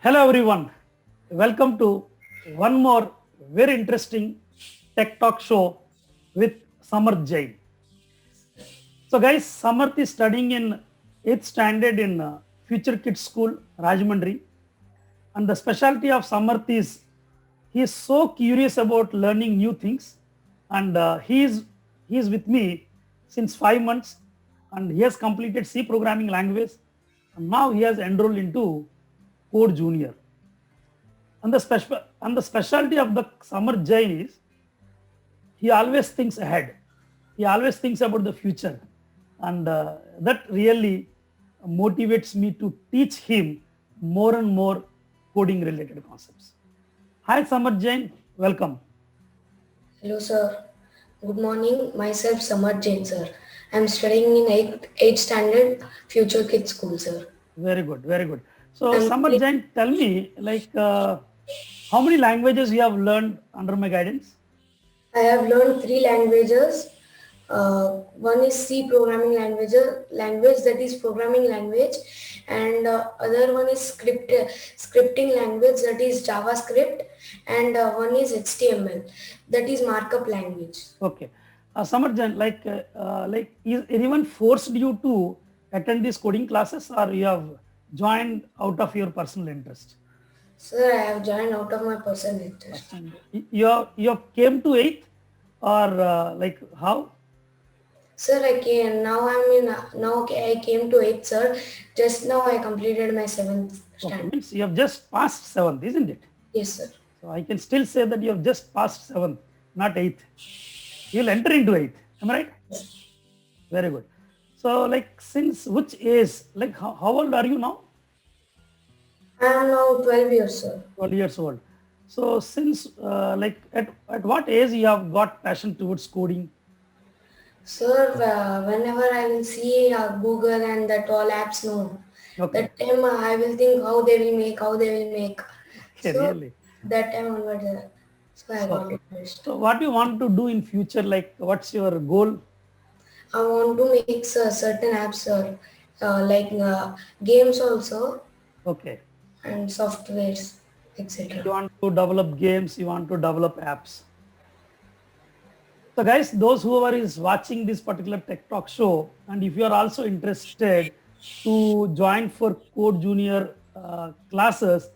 Hello everyone. Welcome to one more very interesting Tech Talk show with Samarth Jain. So guys, Samarth is studying in 8th standard in Future Kids School, Rajahmundry. And the specialty of Samarth is he is so curious about learning new things. And he is with me since 5 months and he has completed C programming language. And now he has enrolled into Code Junior. And the specialty of the Samar Jain is he always thinks ahead. He always thinks about the future. And that really motivates me to teach him more and more coding related concepts. Hi Samar Jain, welcome. Hello, sir. Good morning. Myself, Samar Jain, sir. I'm studying in 8th standard Future Kids School, sir. Very good, very good. So I'm, Samar Jain, tell me how many languages you have learned under my guidance? I have learned three languages. One is C programming language that is programming language, and other one is scripting language that is JavaScript, and one is HTML that is markup language. Okay. Samar Jain, is anyone forced you to attend these coding classes or you have joined out of your personal interest? Sir, I have joined out of my personal interest. You came to 8th or how? Sir, I came to 8th, sir. Just now I completed my 7th Okay, standard. means you have just passed 7th, isn't it? Yes, sir. So I can still say that you have just passed 7th, not 8th. You'll enter into 8th. Am I right? Very good. So since which age, how old are you now? I am now 12 years, sir. 12 years old. So since at what age you have got passion towards coding? Sir, whenever I will see Google and that all apps, no. Okay. That time I will think how they will make. Okay, So really. that time onwards, so I got So, interest. so what you want to do in future? Like, what's your goal? I want to make certain apps, sir, like games also Okay. and softwares, etc. You want to develop games. You want to develop apps. So guys, those who are is watching this particular Tech Talk show, and if you are also interested to join for Code Junior classes,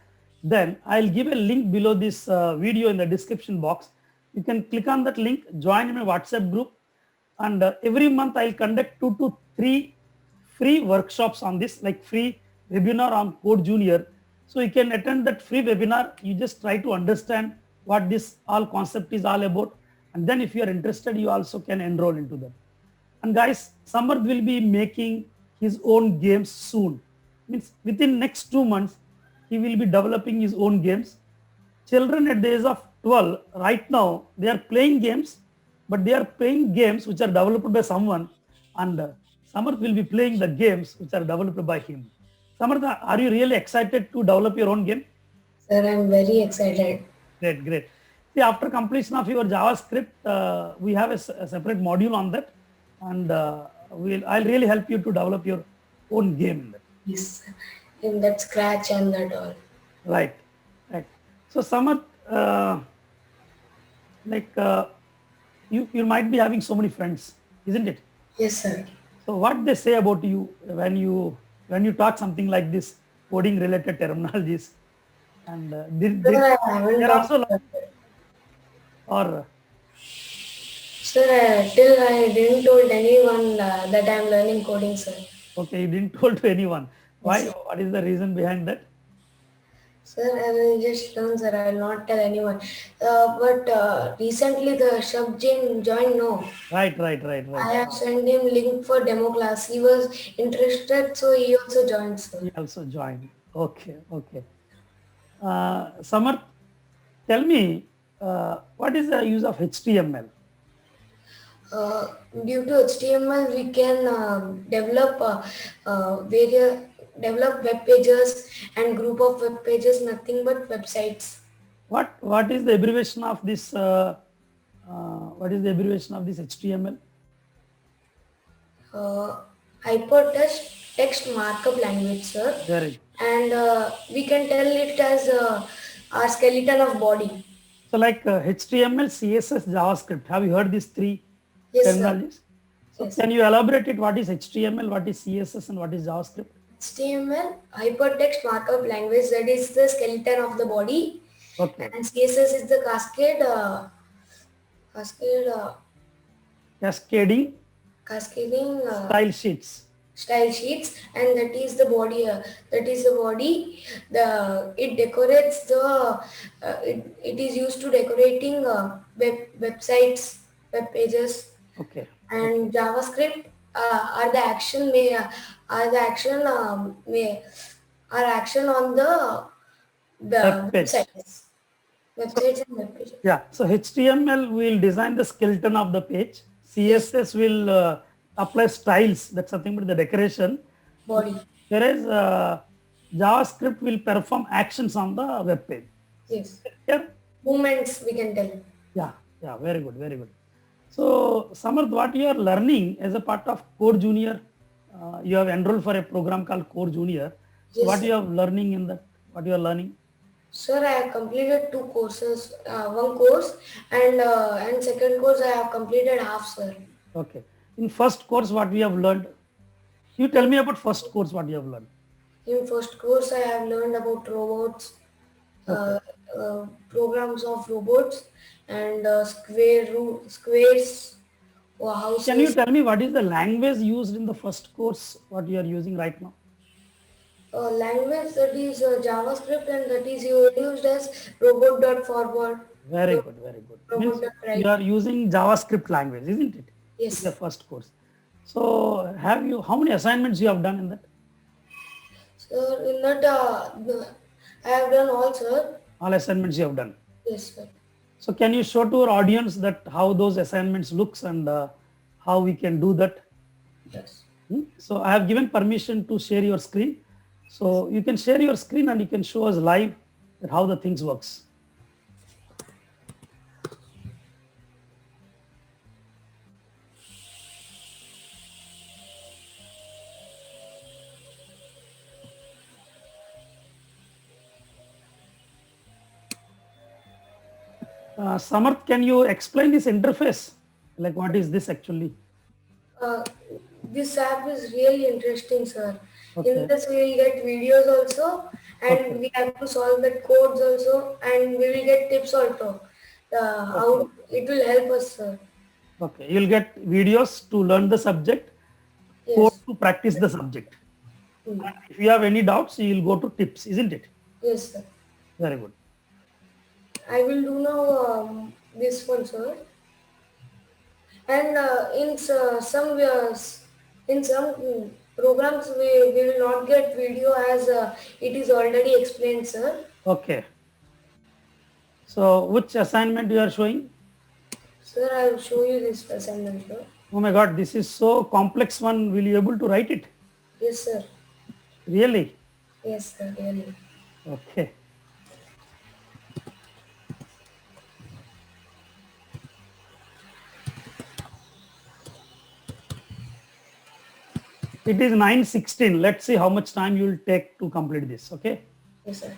then I'll give a link below this video in the description box. You can click on that link, join my WhatsApp group, and every month I'll conduct 2 to 3 free workshops on this, like free webinar on Code Junior. So you can attend that free webinar. You just try to understand what this all concept is all about. And then if you are interested, you also can enroll into them. And guys, Samarth will be making his own games soon. Means within next 2 months, he will be developing his own games. Children at the age of 12, right now, they are playing games, but they are playing games which are developed by someone, and Samarth will be playing the games which are developed by him. Samarth, are you really excited to develop your own game? Sir, I'm very excited. Great, great. See, after completion of your JavaScript, we have a separate module on that, and I'll really help you to develop your own game in that. Yes, in that scratch and that all. Right, right. So, Samarth, you might be having so many friends, isn't it? Yes, sir. So, what they say about you when you talk something like this, coding related terminologies, and Sir, I haven't they're talked also about it. or Sir, till I didn't told anyone that I'm learning coding, sir. okay, you didn't told to anyone. Yes, Why? sir. What is the reason behind that? Sir, I will just learn, sir. I will not tell anyone. But recently the Shabjin joined, no. Right, right, right, right. I have sent him link for demo class. He was interested, so he also joined, sir. He also joined. Okay, okay. Samarth, tell me, what is the use of HTML? Uh, Due to HTML, we can various develop web pages and group of web pages, nothing but websites. What is the abbreviation of this? What is the abbreviation of this HTML? Uh, Hypertext text markup language, sir. Very and we can tell it as our skeleton of body. So like HTML, CSS, JavaScript. Have you heard these three Yes, sir. terminologies? So Yes. can you elaborate it? What is HTML? What is CSS? And what is JavaScript? HTML, hypertext markup language, that is the skeleton of the body, Okay. and CSS is the cascade, Cascading cascading style sheets. style sheets, and that is the body. That is the body. The it decorates the. It is used to decorating websites, web pages, Okay. and JavaScript are the action may are the action may are action on Web the page. So websites and web pages. yeah. So HTML will design the skeleton of the page. Yes, CSS will apply styles. That's something with the decoration. body. Whereas JavaScript will perform actions on the web page. Yes, Here, movements we can tell. yeah, yeah, very good, very good. So, Samarth, what you are learning as a part of Core Junior, you have enrolled for a program called Core Junior. So, Yes, what sir. you have learning in that? What you are learning? Sir, I have completed two courses, one course, and second course I have completed half, sir. Okay. In first course, what we have learned? You tell In, me about first course, what you have learned. in first course I have learned about robots, Okay. uh, programs of robots, and squares or Can you houses. tell me what is the language used in the first course, what you are using right now? Language that is JavaScript, and that is used as robot.forward, Very good, very good. Means you robot.write. are using JavaScript language, isn't it? In the Yes. first course. So have you, how many assignments you have done in that? So in that I have done all, sir. All assignments you have done. Yes, sir. So can you show to our audience that how those assignments looks and how we can do that? Yes. So I have given permission to share your screen. So you can share your screen and you can show us live that how the things works. Samarth, can you explain this interface? Like what is this actually? Uh, this app is really interesting, sir. In Okay, this, we will get videos also, okay, and we have to solve the codes also, and we will get tips also. okay, How it will help us, sir. okay. You'll get videos to learn the subject, code Yes. to practice the subject. Mm. And if you have any doubts, you'll go to tips, isn't it? Yes, sir. Very good. I will do now this one, sir. And in some programs, we will not get video as it is already explained, sir. Okay. So which assignment you are showing? Sir, I will show you this assignment, sir. Oh my God, this is so complex one. Will you able to write it? Yes, sir. Really? Yes, sir. Really. Okay. It is 9:16. Let's see how much time you will take to complete this. Okay. Yes, sir.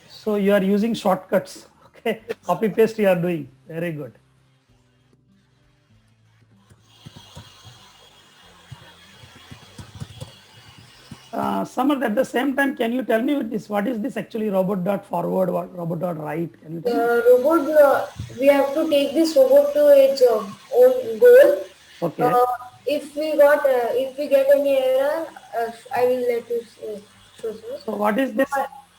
So you are using shortcuts. Okay. Copy paste you are doing. Very good. Samarth, at the same time, can you tell me what is this actually robot.forward, robot.write? Can you tell me? Robot, we have to take this robot to its own goal. Okay. If we get any error, I will let you show, sir. So what is this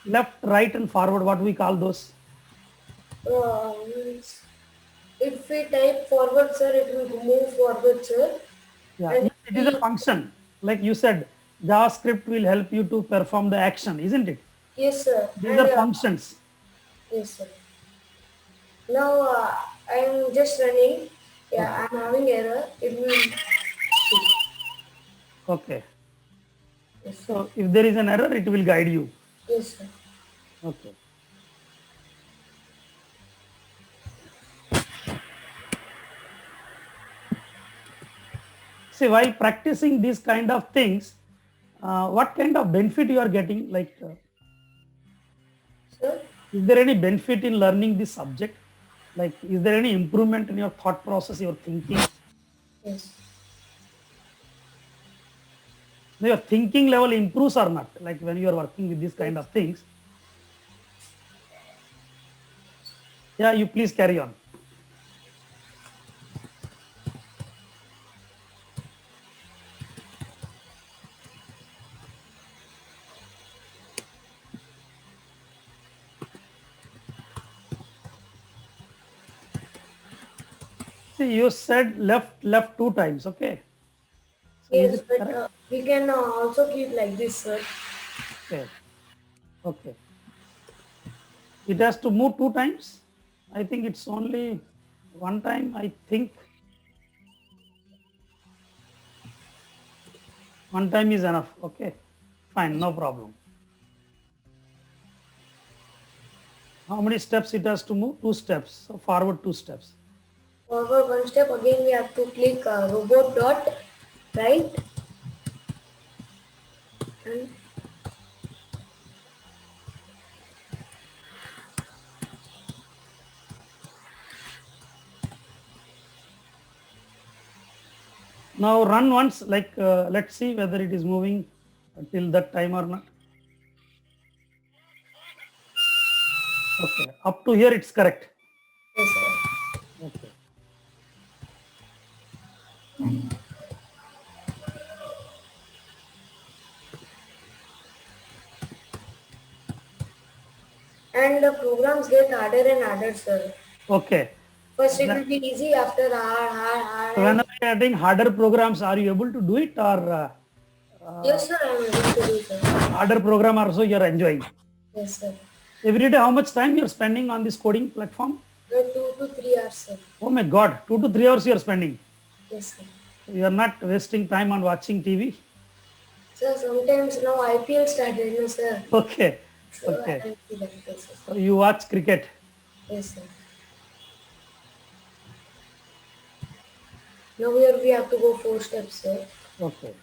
left, right and forward? What we call those? Means if we type forward, sir, it will move forward, sir. Yeah, And it is a function. Like you said, JavaScript will help you to perform the action, isn't it? yes, sir. These And are functions. yes, sir. Now I am just running. Okay. Yeah, I'm having error. It will. Okay. Yes, sir. So if there is an error, it will guide you. Yes, sir. Okay. See, while practicing these kind of things, what kind of benefit you are getting? Like, Sir? is there any benefit in learning this subject? Like, is there any improvement in your thought process, your thinking? Yes. Your thinking level improves or not? Like when you are working with these kind of things. Yeah, you please carry on. See, you said left two times. Okay. So is Yes, it but correct? we can also keep like this, sir. Okay. Okay. It has to move two times. I think it's only one time. I think one time is enough. Okay. Fine. No problem. How many steps it has to move? Two steps. So forward two steps. Forward one step, again we have to click robot dot, right? And Now run once. Like let's see whether it is moving till that time or not. Okay. Up to here it's correct. yes, sir. Okay. And the programs get harder and harder, sir. Okay. First it will be easy, after hard, So and whenever you are adding harder programs, are you able to do it or yes, sir, I am able to do, sir. harder program also you are enjoying? Yes, sir. Every day, how much time you are spending on this coding platform? 2 to 3 hours, sir. Oh my God, 2 to 3 hours you are spending. Yes, sir. You are not wasting time on watching TV. Sir, sometimes now IPL started, no, sir. Okay. So Okay. I will see like this, sir. So you watch cricket. Yes, sir. Now here we have to go 4 steps, sir. Okay.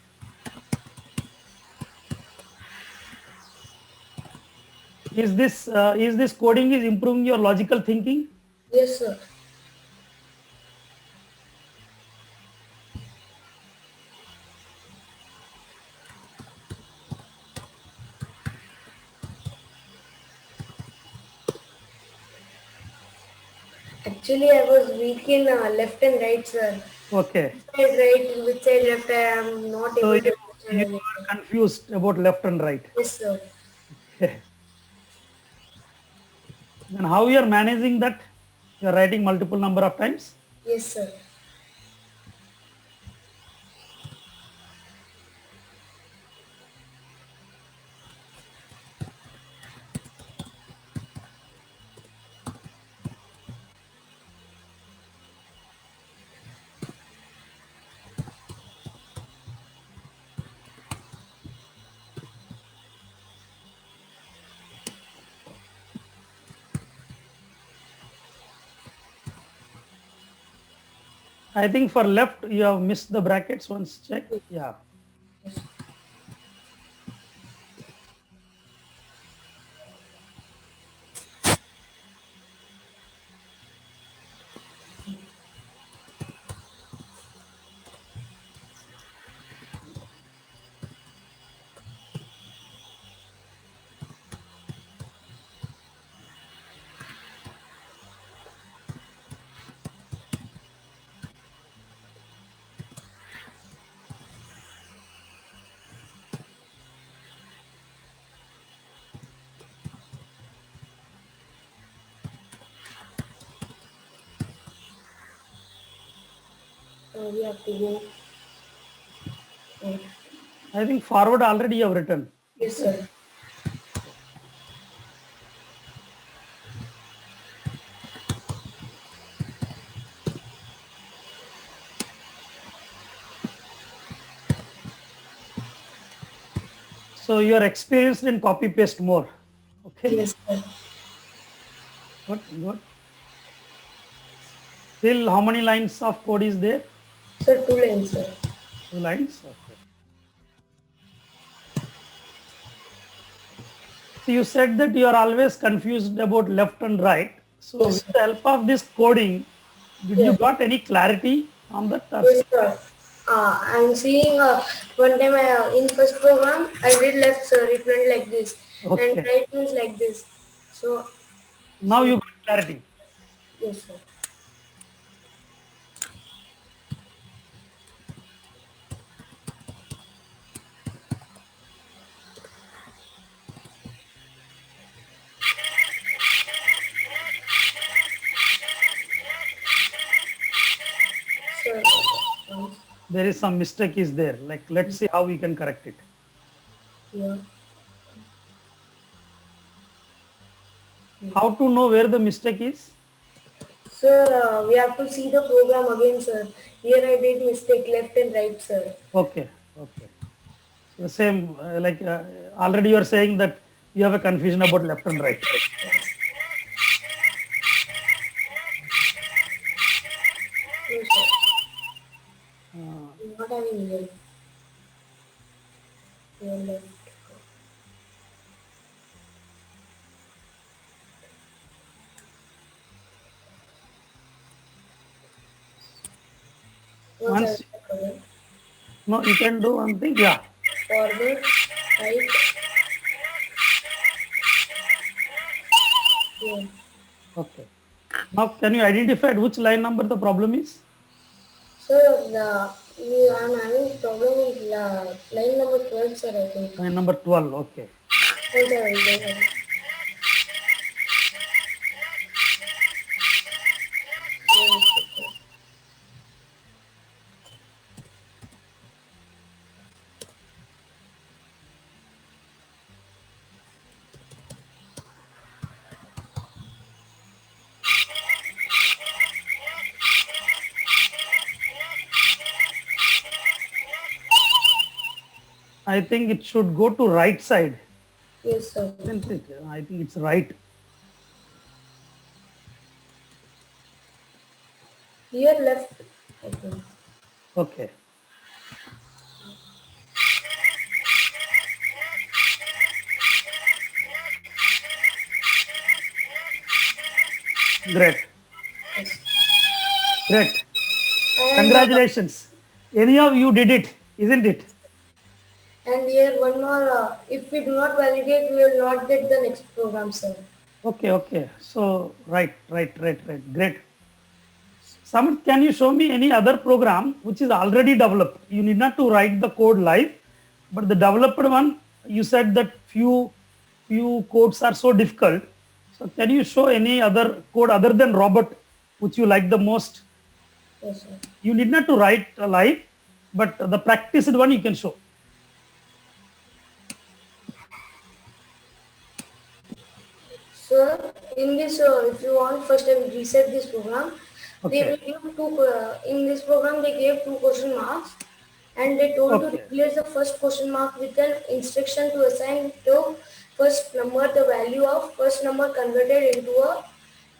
Is this coding is improving your logical thinking? Yes, sir. Actually, I was weak in left and right, sir. Okay. Which side right, which side left, I am not So able to you understand anything. are confused about left and right. Yes, sir. Okay. Then how you are managing that? You are writing multiple number of times. Yes, sir. I think for left you have missed the brackets. Once check. Yeah. Yes. We have to go. Right. I think forward already you have written. Yes, sir. So you are experienced in copy paste more. Okay. Yes, sir. Good. Good. Still, how many lines of code is there? Sir, 2 lines, sir. 2 lines. Okay. So you said that you are always confused about left and right. So Yes, with sir. the help of this coding, did you Yes. got any clarity on that? Or Yes, sir. I'm seeing one time in first program I did left, sir. It went like this, and okay. right means like this. So, Now so you got clarity. yes, sir. Sir, There is some mistake is there. Like let's see how we can correct it. yeah. How to know where the mistake is? Sir, we have to see the program again, sir. Here I did mistake left and right, sir. Okay. Okay. So the same already you are saying that you have a confusion about left and right. Yes, sir. Uh, Not having here. Here left. Once I once will again. no, you can do one thing. Yeah. Forward, right, here. Okay. Now can you identify at which line number the problem is? Sir, I'm having problem with line number 12, sir, I think. Line number 12. Okay. Hold on, hold on. I think it should go to right side, Yes, sir. isn't it? I think it's right. Here left, I think. Okay. Great. Yes. Great. And Congratulations. Any of you did it, isn't it? and here one more. If we do not validate, we will not get the next program, sir. Okay, okay. So, right. Great. Samit, can you show me any other program which is already developed? You need not to write the code live, but the developed one, you said that few codes are so difficult. So, can you show any other code other than Robot which you like the most? Yes, sir. You need not to write live, but the practiced one you can show. Sir, in this, if you want, first I will reset this program. They Okay. will give two, in this program they gave 2 question marks, and they told to Okay. replace the first question mark with an instruction to assign to first number the value of first number converted into a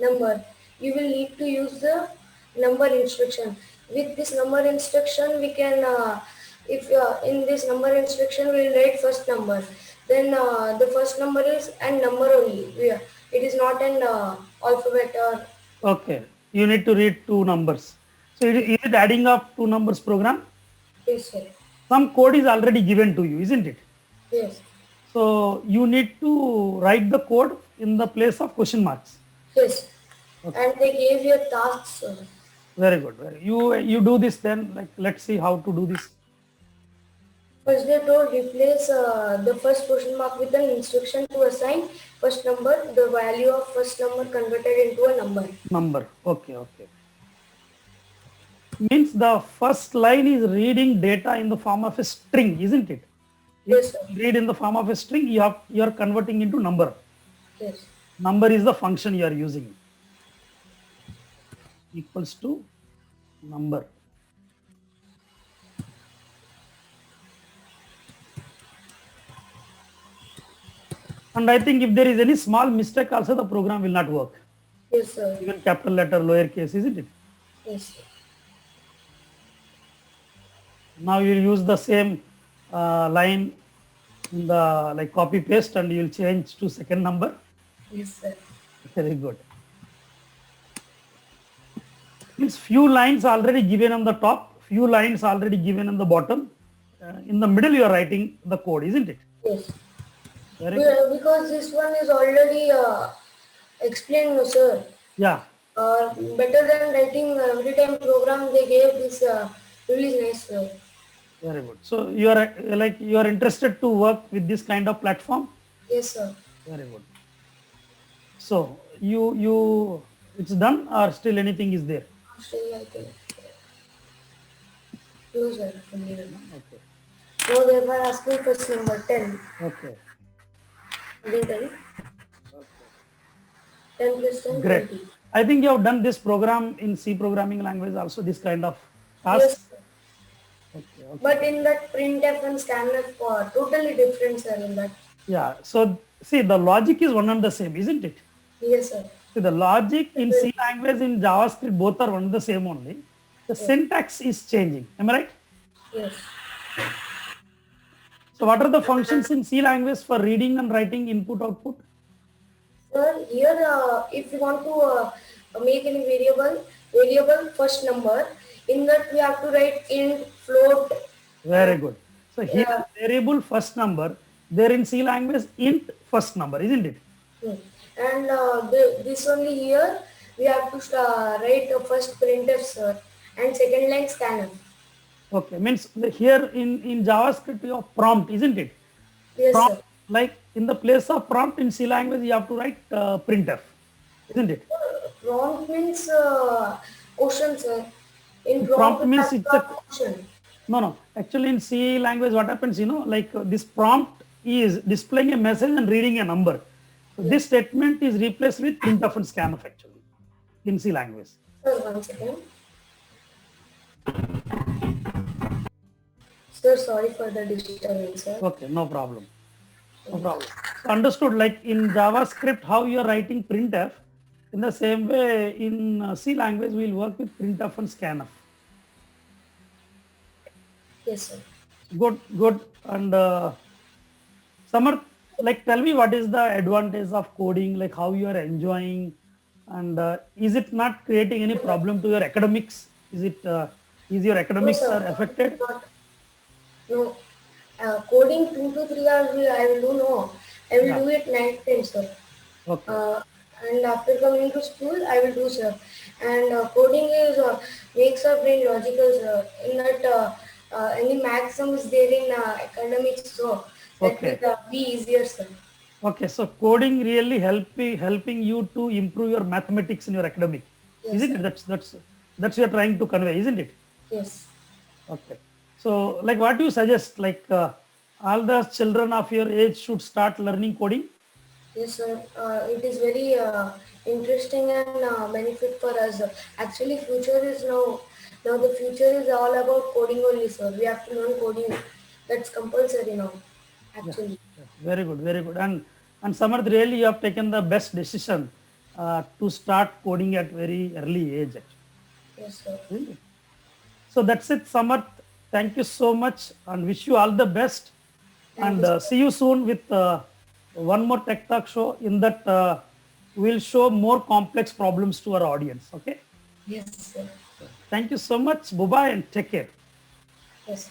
number. You will need to use the number instruction. With this number instruction, we can, if in this number instruction, we will write first number. Then the first number is and number only. It is not an alphabet or. Okay. You need to read two numbers. So, is it adding up two numbers program? Yes, sir. Some code is already given to you, isn't it? Yes. So you need to write the code in the place of question marks. Yes. Okay. And they gave you tasks, sir. Very good. You do this then. Like let's see how to do this. First they told replace the first question mark with an instruction to assign first number, the value of first number converted into a number. Number. Okay. Means the first line is reading data in the form of a string, isn't it? Yes, sir. Read in the form of a string. You are converting into number. Yes. Number is the function you are using. Equals to number. And I think if there is any small mistake also the program will not work. Yes, sir. Even capital letter, lower case, isn't it? Yes, sir. Now you use the same line in the like copy paste and you will change to second number. Yes, sir. Very good. Means few lines already given on the top, few lines already given on the bottom. In the middle you are writing the code, isn't it? Yes. Very good. Because this one is already explained, sir. Yeah. Better than writing every time program they gave this really nice, sir. Very good. So you are you are interested to work with this kind of platform? Yes, sir. Very good. So it's done or still anything is there? Still, I think. No, sir. Okay. No, they were asking first number 10. Okay. Again 10. 10 plus 10, Great. 20. I think you have done this program in C programming language also, this kind of task. Yes, sir. Okay, okay. But in that printf and scanf, totally different, sir, in that. Yeah. So see, the logic is one and the same, isn't it? Yes, sir. So the logic in C language, in JavaScript, both are one and the same only. The syntax is changing. Am I right? Yes. So what are the functions in C language for reading and writing input output? Sir, here if you want to make any variable first number, in that we have to write int, float. Very good. So here variable first number, there in C language int first number, isn't it? And this only here we have to write first printf, sir, and second line scanf. Okay, means here in JavaScript you have prompt, isn't it? Yes, Prompt, sir. like in the place of prompt in C language you have to write printf, isn't it? Prompt means question, sir. In Prompt we means have it's to a have question. no. Actually in C language what happens, like this prompt is displaying a message and reading a number. So this statement is replaced with printf and scanf actually in C language. Sir, one second. Sir, sorry for the disturbance, sir. Okay, no problem. No problem. So understood, like in JavaScript, how you are writing printf, in the same way in C language, we'll work with printf and scanf. Yes, sir. Good, good. And Samar, like tell me what is the advantage of coding, like how you are enjoying, and is it not creating any problem to your academics? Is your academics sir. are affected? No. Coding 2 to 3 hours I will do no. I will do it night time, sir. Okay. And after coming to school, I will do, sir. And coding is makes our brain logical, sir. In that any maxim is there in academics, so that will be easier, sir. Okay, so coding really helping you to improve your mathematics in your academic, isn't it? That's you're trying to convey, isn't it? Yes. Okay. So, like, what do you suggest? Like, all the children of your age should start learning coding? Yes, sir. It is very interesting and benefit for us. Actually, future is now. Now the future is all about coding only, sir. We have to learn coding. That's compulsory now. Actually. Very good, very good. And Samarth, really, you have taken the best decision to start coding at very early age. Actually. Yes, sir. Really? So that's it, Samarth. Thank you so much and wish you all the best. And see you soon with one more Tech Talk show. In that, we'll show more complex problems to our audience. Okay? Yes, sir. Thank you so much. Bye-bye and take care. Yes.